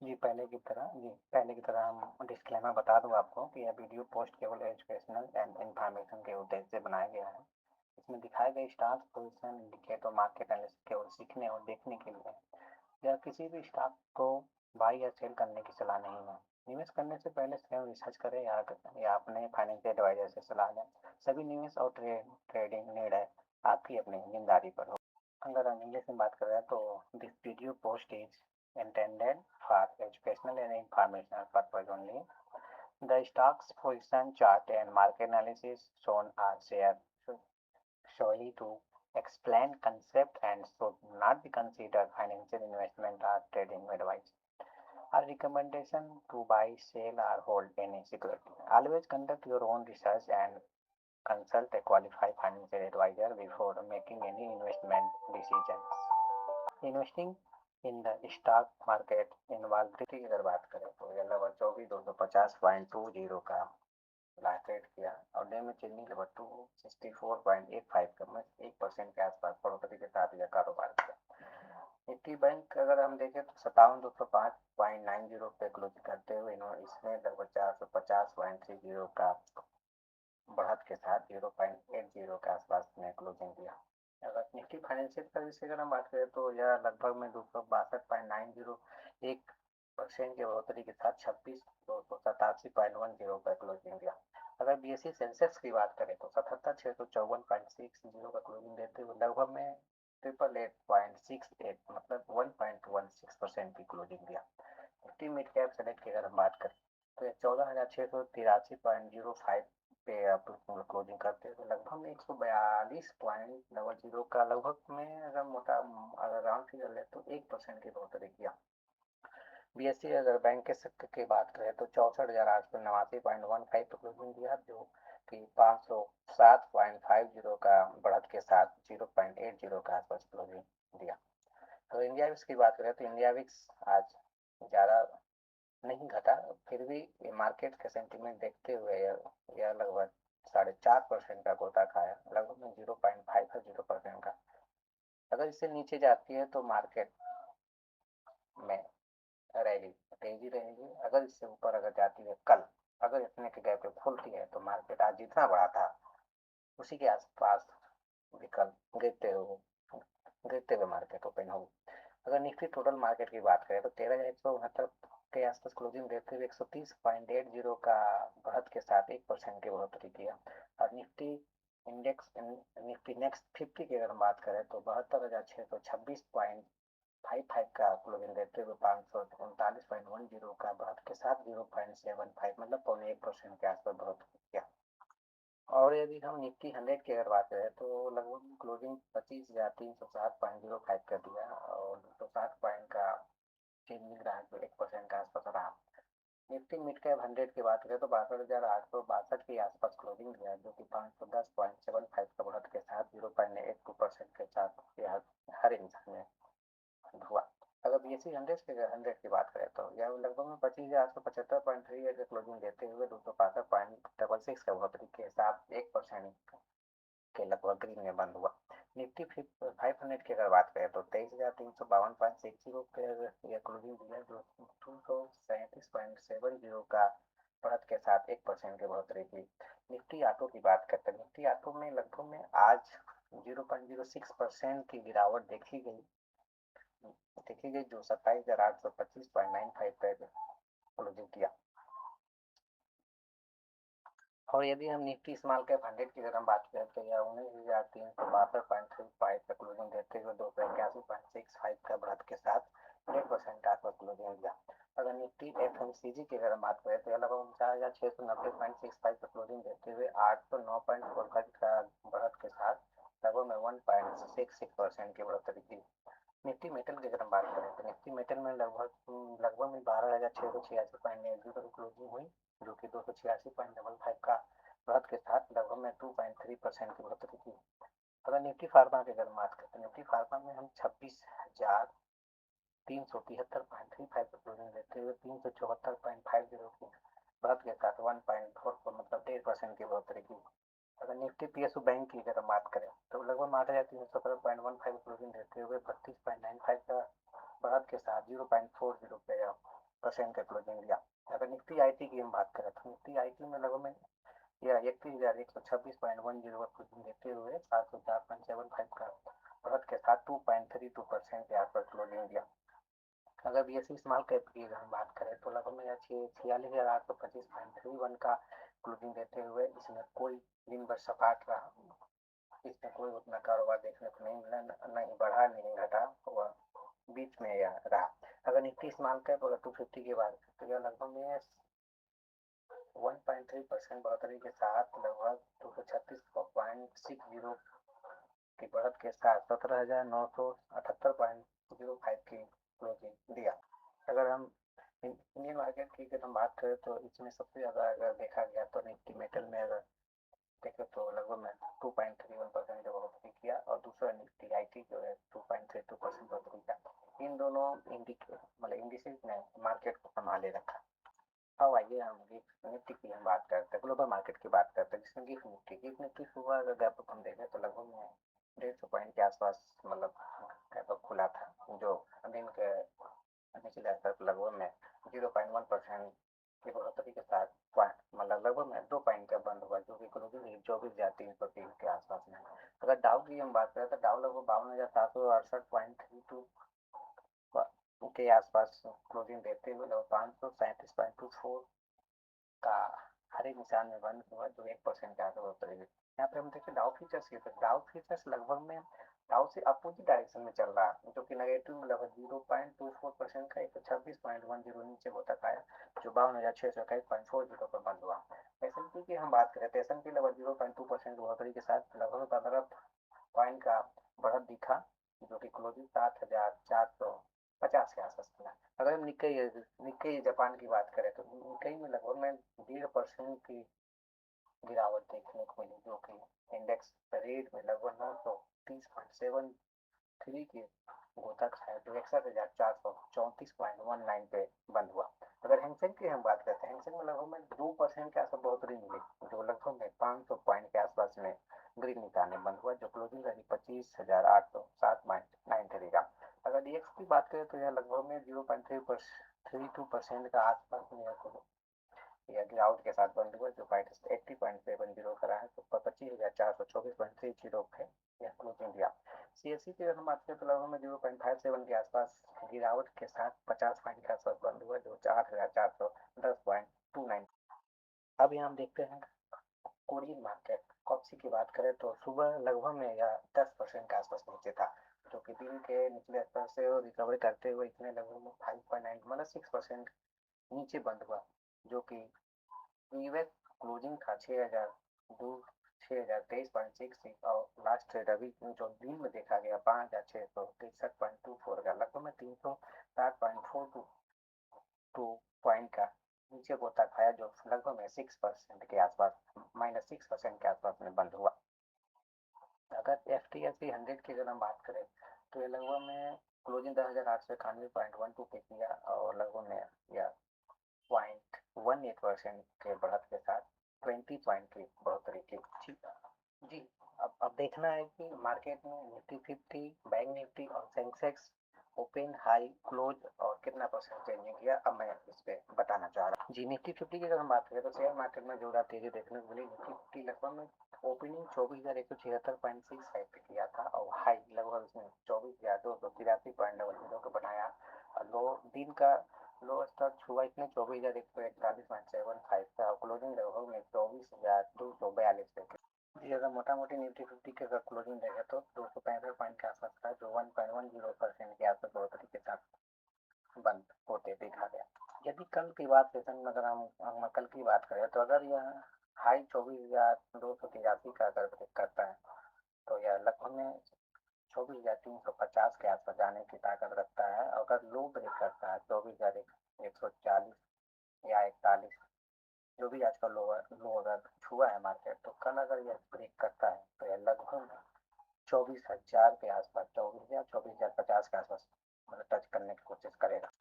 पहले की तरह हम डिस्क्लेमर बता दूँ आपको कि यह वीडियो पोस्ट केवल एजुकेशनल एंड इन्फॉर्मेशन के उद्देश्य से बनाया गया है। इसमें दिखाए गए stocks, position, indicator, market analysis केवल सीखने और देखने के लिए है। यह किसी भी स्टॉक को बाई या सेल करने की सलाह नहीं है। निवेश करने से पहले स्वयं रिसर्च करें या अपने फाइनेंशियल एडवाइजर से सलाह लें। सभी निवेश और ट्रेडिंग निर्णय आपकी अपनी जिम्मेदारी पर हो। अगर हम इंग्लिश में बात कर रहे हैं तो this video post is intended for educational and informational purpose only. The stocks position chart and market analysis shown are shared solely to explain concept and should not be considered financial investment or trading advice. Our recommendation to buy, sell, or hold any security. Always conduct your own research and consult a qualified financial advisor before making any investment decisions. Investing in the stock market इनवॉल्बिलिटी की अगर बात करें तो यह लगभग 24,250.20 का last rate किया और डे में चेन्नई लगभग 264.85 का में 1% के आसपास बढ़ोतरी के साथ यह कारोबार किया। निफ्टी बैंक अगर हम देखें तो 57,205.90 पे क्लोज करते हुए इसमें लगभग 450.30 का बढ़त के साथ 0.80 के आसपास में क्लोजिंग दिया। अगर निफ्टी फाइनेंशियल सर्विस की अगर हम बात करें तो यह लगभग में 262.90 1% की बढ़ोतरी के साथ 26,287.10 पर क्लोजिंग दिया। अगर बीएसई सेंसेक्स की बात करें तो 77,654.60 का क्लोजिंग देते हुए लगभग में 888.68 मतलब 1.16% की क्लोजिंग दिया। निफ्टी मिड कैप सेलेक्ट की अगर हम बात करें तो यह 14,683.05 पे आप क्लोजिंग करते हैं तो लगभग में 142.00 का लगभग में अगर मोटा अगर राउंड फिगर ले तो 1% की बढ़ोतरी किया। बीएसई अगर बैंक के सेक्टर की बात करें तो 64,889.15 पे क्लोजिंग दिया जो कि 507.50 का बढ़त के साथ 0.80 का आसपास क्लोजिंग दिया। तो इंडिया विक्स की बात करें तो इंडिया विक्स आज ज़्यादा नहीं घटा, फिर भी मार्केट के सेंटीमेंट देखते हुए यह लगभग 4.5% का गोता खाया, लगभग 0.50% का। अगर इससे नीचे जाती है तो मार्केट में रैली तेजी रहेगी। अगर इससे ऊपर अगर जाती है कल अगर इतने के गैप पे खुलती है तो मार्केट आज जितना बड़ा था उसी के आसपास विकल्प गिरते हुए मार्केट ओपन होगी। अगर निफ्टी टोटल मार्केट की बात करें तो 13,169 के आसपास क्लोजिंग देते हुए 130.80 का बढ़त के साथ 1% की बढ़ोतरी किया और निफ्टी इंडेक्स निफ्टी नेक्स्ट 50 की अगर हम बात करें तो 72,626.55 का क्लोजिंग देते हुए 539.10 का बढ़त के साथ 0.75 मतलब 0.1% के आसपास बढ़ोतरी किया। और यदि हम निफ्टी 100 की अगर बात करें तो लगभग क्लोजिंग 25,307.05 कर दिया और 260 पॉइंट का चेंज मिल रहा है जो 1% के आसपास रहा। निफ्टी मिड कैप 100 की बात करें तो 62,862 के आसपास क्लोजिंग दिया जो कि 510.75 का बढ़त के साथ 0.82% के साथ यह हर इंसान में हुआ। अगर बीएसई 100 की बात करें तो यह लगभग में 25,875.38 का क्लोजिंग देते हुए 265.66 का बढ़ोतरी के साथ 1% के लगभग ग्रीन में बंद हुआ। निफ्टी 500 की अगर बात करें तो 23,352.60 पे यह क्लोजिंग दिया जो 237.70 का बढ़त के साथ 1% की बढ़ोतरी की। निफ्टी ऑटो की बात करते हैं, निफ्टी ऑटो में लगभग में आज 0.06% की गिरावट देखी गई जो 27,825.95 पे क्लोजिंग किया। और यदि हम निफ्टी स्मॉल कैप 100 की अगर हम बात करें तो यह 19,362.35 पे क्लोजिंग देते हुए 281.65 का बढ़त के साथ 1% आसपास क्लोजिंग दिया। अगर निफ्टी एफएमसीजी की अगर हम बात करें तो यह लगभग 49,690.65 पे क्लोजिंग देते हुए 809.45 का बढ़त के साथ लगभग में 1.66% की बढ़ोतरी की। निफ्टी मेटल की अगर हम बात करें तो निफ्टी मेटल में लगभग में 12,686.80 पर क्लोजिंग हुई जो कि 286.55 का बढ़त के साथ लगभग में 2.3% की बढ़ोतरी की। अगर निफ्टी फार्मा की अगर बात करें तो निफ्टी फार्मा में हम 26,373.35 पर क्लोजिंग देते हुए 374.50 की बढ़त के साथ 1.4 मतलब 1.5% की बढ़ोतरी की। अगर निफ्टी पीएसयू बैंक की अगर हम बात करें तो लगभग 8,317.15 क्लोजिंग देते हुए 32.95 का बढ़त के साथ 0.40 पे 2% का क्लोजिंग दिया। अगर निफ्टी आईटी की हम बात करें तो निफ्टी आईटी में लगभग में यह 31,126.10 का क्लोजिंग देते हुए 704.75 का बढ़त के साथ 2.32% के आसपास क्लोजिंग दिया। अगर BSE स्मॉल कैप की अगर हम बात करें तो लगभग में 46,825.31 का क्लोजिंग देते हुए इसमें कोई दिन भर सपाट रहा, इसमें कोई उतना कारोबार देखने को नहीं मिला, नहीं बढ़ा नहीं घटा, वह बीच में यह रहा। अगर निफ्टी स्मॉल कैप अगर 250 की बात करें तो यह लगभग में 1.3% बढ़ोतरी के साथ लगभग 236.60 की बढ़त के साथ 17,978.05 की क्लोजिंग दिया। अगर हम इंडियन मार्केट की अगर हम बात करें तो इसमें सबसे ज़्यादा अगर देखा गया तो निफ्टी मेटल में अगर देखें तो लगभग में 2.31% जो बढ़ोतरी किया और दूसरा निफ्टी आईटी जो है 2.32% बढ़ोतरी किया। इन दोनों इंडिसेस ने मार्केट को संभाले रखा। अब आइए हम निफ्टी की हम बात करते हैं, ग्लोबल मार्केट की बात करते हैं, जिसमें गिफ्ट निफ्टी सुबह अगर गैप अप हम देखें तो लगभग में 150 पॉइंट के आसपास गैप अप खुला था, जो दिन के निचले स्तर पर लगभग में 0.1% की बढ़ोतरी के साथ लगभग में 2 पॉइंट का बंद हुआ, जो कि क्लोजिंग 24,303 के आसपास में। अगर डाउ की हम बात करें तो डाउ लगभग 52,768.32 के आसपास क्लोजिंग देते हुए लगभग 537.24 का हरे निशान में बंद हुआ, जो 1% का बढ़ोतरी हुई। यहाँ पे हम देखें डाउ फ्यूचर्स की, तो डाउ फ्यूचर्स लगभग में डाउ से अपोजिट डायरेक्शन में चल रहा है, जो कि नेगेटिव में लगभग 0.24% का 126.10 नीचे होता आया, जो 52,621.40 पर बंद हुआ। S&P की हम बात करें तो S&P लगभग 0.2% बढ़ोतरी के साथ लगभग 15 पॉइंट का बढ़त दिखा, जो कि क्लोजिंग 7,450 के आसपास मिला। अगर हम निक्केई जापान की बात करें तो निक्केई में लगभग में 1.5% की गिरावट देखने को मिली, जो कि इंडेक्स रेट में लगभग 930.73 की गोतक है, जो 61,434.19 पे बंद हुआ। अगर हैंगसेंग की हम बात करते हैं, हैंगसेंग में लगभग में 2% के आसपास बढ़ोतरी मिली, जो लगभग में 500 पॉइंट के आसपास में ग्रीन निशान में बंद हुआ, जो क्लोजिंग रही 25,807.93 का। अगर DX की बात करें तो यह लगभग में 0.32% का आसपास में यह गिरावट के साथ बंद हुआ, जो 80.70 का रहा है, तो 25,424.30 पे यह क्लोजिंग दिया। CSE की अगर हम बात करें तो लगभग में 0.57 के आसपास गिरावट के साथ 50 पॉइंट के आसपास बंद हुआ, जो 4,410.29। अब यहाँ हम देखते हैं कोरियन मार्केट कॉप्सी की बात करें तो सुबह लगभग में यह 10% के आसपास नीचे था, जो कि दिन के निचले स्तर से रिकवरी करते हुए इसमें लगभग में 5.9 6% नीचे बंद हुआ, जो कि प्रीवियस क्लोजिंग था 6,023.66 और लास्ट ट्रेड अभी जो दिन में देखा गया 5,663.24 का, लगभग में 360.42 पॉइंट का नीचे गोता खाया, जो लगभग में 6% के आसपास -6% के आसपास में बंद हुआ। अगर FTSE 100 की अगर हम बात करें तो ये लगभग में क्लोजिंग 10,891.12 पे किया और लगभग में यह 0.18% के बढ़त के साथ 20 पॉइंट की बढ़ोतरी की। जी अब देखना है कि मार्केट में निफ्टी 50, बैंक निफ्टी और सेंसेक्स ओपन, हाई, क्लोज और कितना परसेंट चेंजिंग किया, अब मैं इस पे बताना चाह रहा हूँ। जी निफ्टी 50 की अगर हम बात करें तो शेयर मार्केट में जोड़ा तेजी देखने को मिली। निफ्टी 50 लगभग में ओपनिंग 24,176.65 पे किया था और हाई लगभग उसने 24,283.00 को बनाया। लो दिन का लो स्तर छुआ इसने 24,141.75 था और क्लोजिंग लगभग में 24,242 पे। अगर मोटा मोटी निफ्टी 50 के अगर क्लोजिंग देखें तो 265 पॉइंट के आसपास था, जो 1.10% के आसपास बढ़ोतरी के साथ बंद होते देखा गया। यदि कल की बात सेशन में अगर हम कल की बात करें तो अगर यह हाई 24,283 का अगर ब्रेक करता है तो यह लगभग में 24,350 के आसपास जाने की ताकत रखता है। अगर लो ब्रेक करता है 24,140 या 41, जो भी आज का लो अगर छुआ है मार्केट, तो कल अगर यह ब्रेक करता है तो यह लगभग 24,000 के आसपास 24,050 के आसपास टच करने की कोशिश करेगा।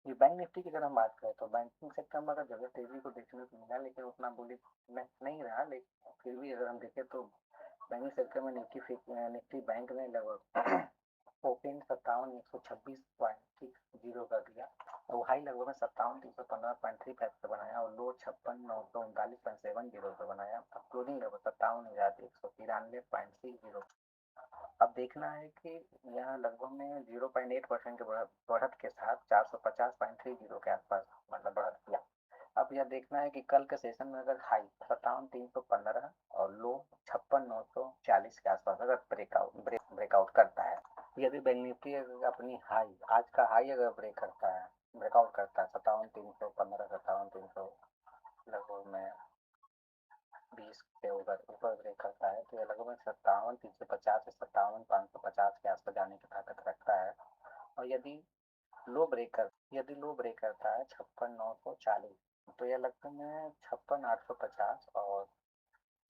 ये बैंक निफ्टी की अगर हम बात करें तो बैंकिंग सेक्टर में अगर जगह तेजी को देखने को मिला, लेकिन उतना बुलिश नहीं रहा, लेकिन फिर भी अगर हम देखें तो बैंकिंग सेक्टर में निफ्टी बैंक ने लगभग ओपन 57,126.60 कर दिया और हाई लगभग में 57,315.35 से बनाया और लो 56,939.70 से बनाया। अब क्लोजिंग लगभग 57,193.60। अब देखना है कि यहाँ लगभग में 0.8% के बढ़त के साथ 450.30 के आसपास मतलब बढ़त किया। अब यह देखना है कि कल के सेशन में अगर हाई 57,315 और लो 56,940 के आसपास अगर ब्रेकआउट करता है, यदि बैंक निफ्टी अपनी हाई आज का हाई अगर ब्रेकआउट करता है 57,315 57,300 लगभग में 20 के ऊपर ब्रेक करता है तो यह लगभग 57,350 से 57,550 के आसपास जाने की ताकत रखता है। और यदि लो ब्रेक करता है 56,940 तो यह लगभग में 56,850 और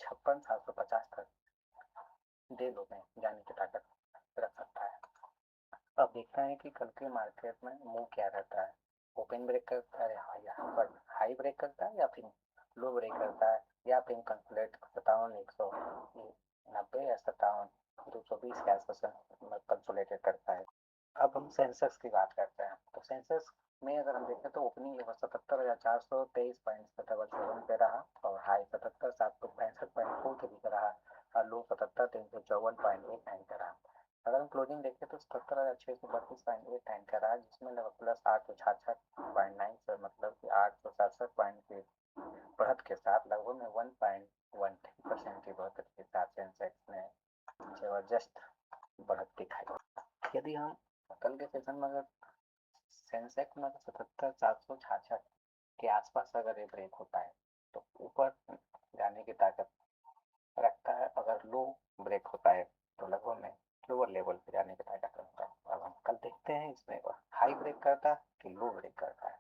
56,750 तक डे लो में जाने की ताकत रख सकता है। अब देखते हैं कि कल के मार्केट में मूव क्या रहता है। ओपन ब्रेक करता है या हाई ब्रेक करता है या फिर लो ब्रेक करता है या फिर कंसोलिडेट 57,190 या 57,220 के आसपास कंसोलिडेट करता है। अब हम सेंसेक्स की बात करते हैं तो सेंसेक्स में अगर हम देखें तो ओपनिंग लेवल 77,423.77 पे रहा और हाई 77,765.43 पे रहा और लो 77,354.89 पे रहा। अगर हम क्लोजिंग देखें तो 77,632.89 का रहा जिसमें लगभग प्लस 866.9 से मतलब कि 867 पॉइंट की बढ़त के साथ लगभग में 1.13% की बढ़त के साथ सेंसेक्स ने जबरदस्त बढ़त दिखाई। यदि हम कल के सेशन में अगर सेंसेक्स में 77,766 के आसपास अगर ये ब्रेक होता है तो ऊपर जाने की ताकत रखता है। अगर लो ब्रेक होता है तो लगभग में लोअर लेवल पे जाने की ताकत रखता है। अब हम कल देखते हैं इसमें हाई ब्रेक करता है कि लो ब्रेक करता है।